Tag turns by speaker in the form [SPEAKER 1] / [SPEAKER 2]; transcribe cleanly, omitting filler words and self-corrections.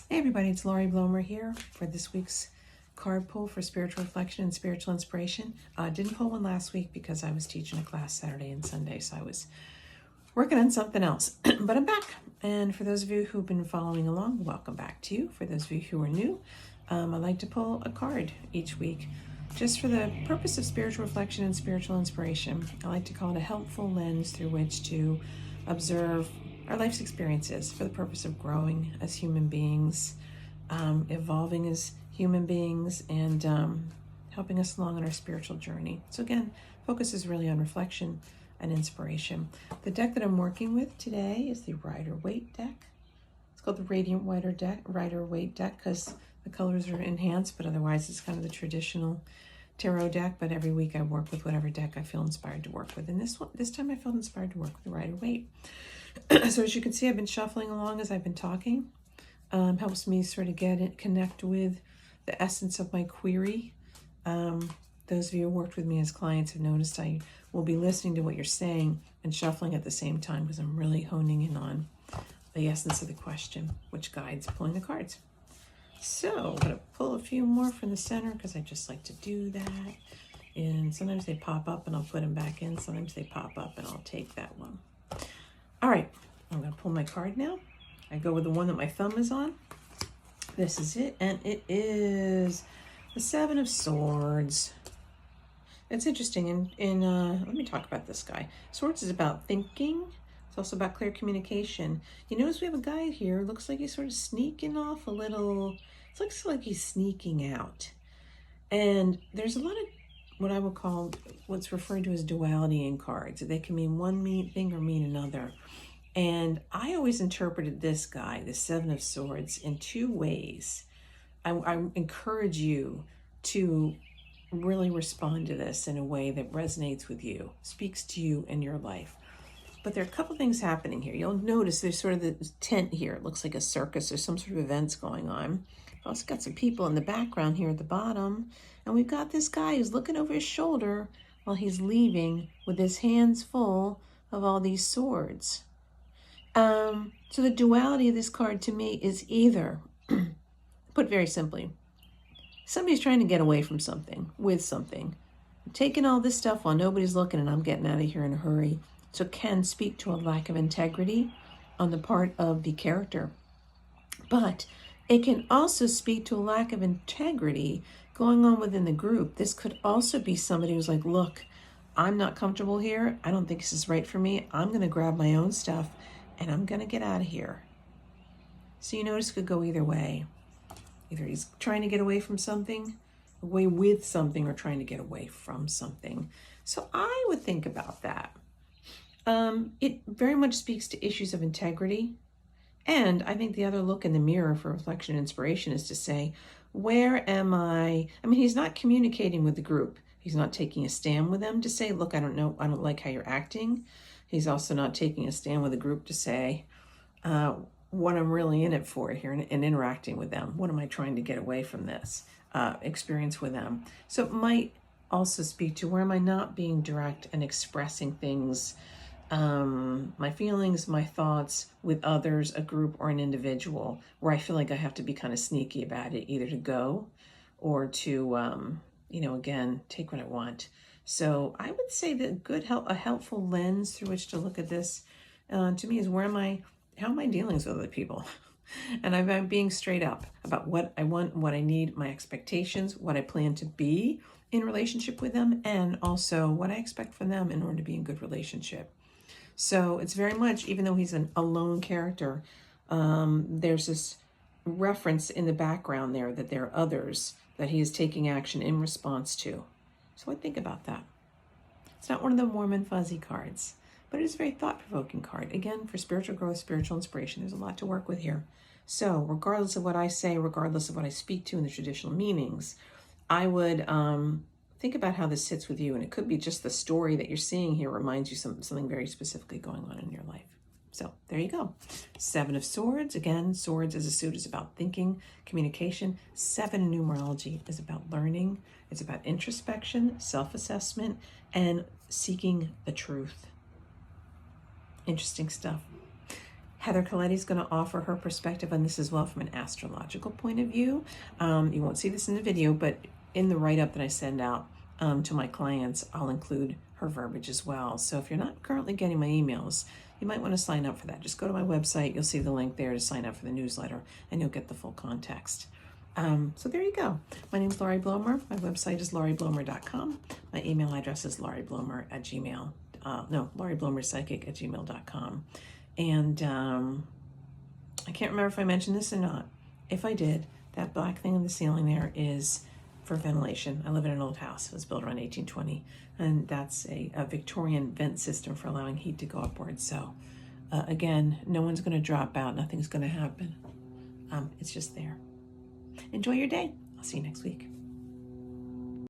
[SPEAKER 1] Hey everybody, it's Laurie Blomer here for this week's card pull for spiritual reflection and spiritual inspiration. Didn't pull one last week because I was teaching a class Saturday and Sunday, so I was working on something else. But I'm back, and for those of you who've been following along, welcome back to you. For those of you who are new, I like to pull a card each week just for the purpose of spiritual reflection and spiritual inspiration. I like to call it a helpful lens through which to observe our life's experiences for the purpose of growing as human beings, evolving as human beings, and helping us along on our spiritual journey. So again, focus is really on reflection and inspiration. The deck that I'm working with today is the Rider-Waite deck. It's called the Radiant Rider-Waite deck because the colors are enhanced, but otherwise it's kind of the traditional tarot deck. But every week I work with whatever deck I feel inspired to work with. And this time I felt inspired to work with the Rider-Waite. So as you can see, I've been shuffling along as I've been talking. Helps me sort of connect with the essence of my query. Those of you who worked with me as clients have noticed I will be listening to what you're saying and shuffling at the same time because I'm really honing in on the essence of the question, which guides pulling the cards. So I'm going to pull a few more from the center because I just like to do that. And sometimes they pop up and I'll put them back in. Sometimes they pop up and I'll take that one. All right, I'm going to pull my card now. I go with the one that my thumb is on. This is it, and it is the Seven of Swords. It's interesting, let me talk about this guy. Swords is about thinking. It's also about clear communication. You notice we have a guy here, looks like he's sort of sneaking off a little. It looks like he's sneaking out. And there's a lot of what I would call what's referred to as duality in cards. They can mean one thing or mean another. And I always interpreted this guy, the Seven of Swords, in two ways. I encourage you to really respond to this in a way that resonates with you, speaks to you in your life. But there are a couple things happening here. You'll notice there's sort of the tent here. It looks like a circus or some sort of events going on. We've also got some people in the background here at the bottom. And we've got this guy who's looking over his shoulder while he's leaving with his hands full of all these swords. So the duality of this card to me is either, put very simply, somebody's trying to get away from something, with something. I'm taking all this stuff while nobody's looking and I'm getting out of here in a hurry. So it can speak to a lack of integrity on the part of the character. But it can also speak to a lack of integrity going on within the group. This could also be somebody who's like, look, I'm not comfortable here. I don't think this is right for me. I'm going to grab my own stuff and I'm going to get out of here. So you notice it could go either way. Either he's trying to get away from something, away with something, or trying to get away from something. So I would think about that. It very much speaks to issues of integrity. And I think the other look in the mirror for reflection and inspiration is to say, where am I? I mean, he's not communicating with the group. He's not taking a stand with them to say, look, I don't know, I don't like how you're acting. He's also not taking a stand with the group to say, what I'm really in it for here and interacting with them. What am I trying to get away from this experience with them? So it might also speak to where am I not being direct and expressing things, my feelings, my thoughts with others, a group or an individual, where I feel like I have to be kind of sneaky about it, either to go or to, again, take what I want. So I would say that a helpful lens through which to look at this, to me, is how am I dealing with other people? And I'm being straight up about what I want, what I need, my expectations, what I plan to be in relationship with them, and also what I expect from them in order to be in good relationship. So it's very much, even though he's a lone character, there's this reference in the background there that there are others that he is taking action in response to. So I think about that. It's not one of the warm and fuzzy cards, but it is a very thought-provoking card. Again, for spiritual growth, spiritual inspiration, there's a lot to work with here. So regardless of what I say, regardless of what I speak to in the traditional meanings, I would think about how this sits with you. And it could be just the story that you're seeing here reminds you something very specifically going on in your life. So there you go. Seven of Swords. Again, swords as a suit is about thinking, communication. Seven in numerology is about learning. It's about introspection, self-assessment, and seeking the truth. Interesting stuff. Heather Coletti is going to offer her perspective on this as well from an astrological point of view. You won't see this in the video, but in the write-up that I send out to my clients, I'll include her verbiage as well. So if you're not currently getting my emails, you might want to sign up for that. Just go to my website. You'll see the link there to sign up for the newsletter, and you'll get the full context. So there you go. My name is Laurie Blomer. My website is laurieblomer.com. My email address is laurieblomerpsychic@gmail.com. And I can't remember if I mentioned this or not. If I did, that black thing in the ceiling there is for ventilation. I live in an old house. It was built around 1820, and that's a Victorian vent system for allowing heat to go upwards. So again, no one's going to drop out. Nothing's going to happen. It's just there. Enjoy your day. I'll see you next week.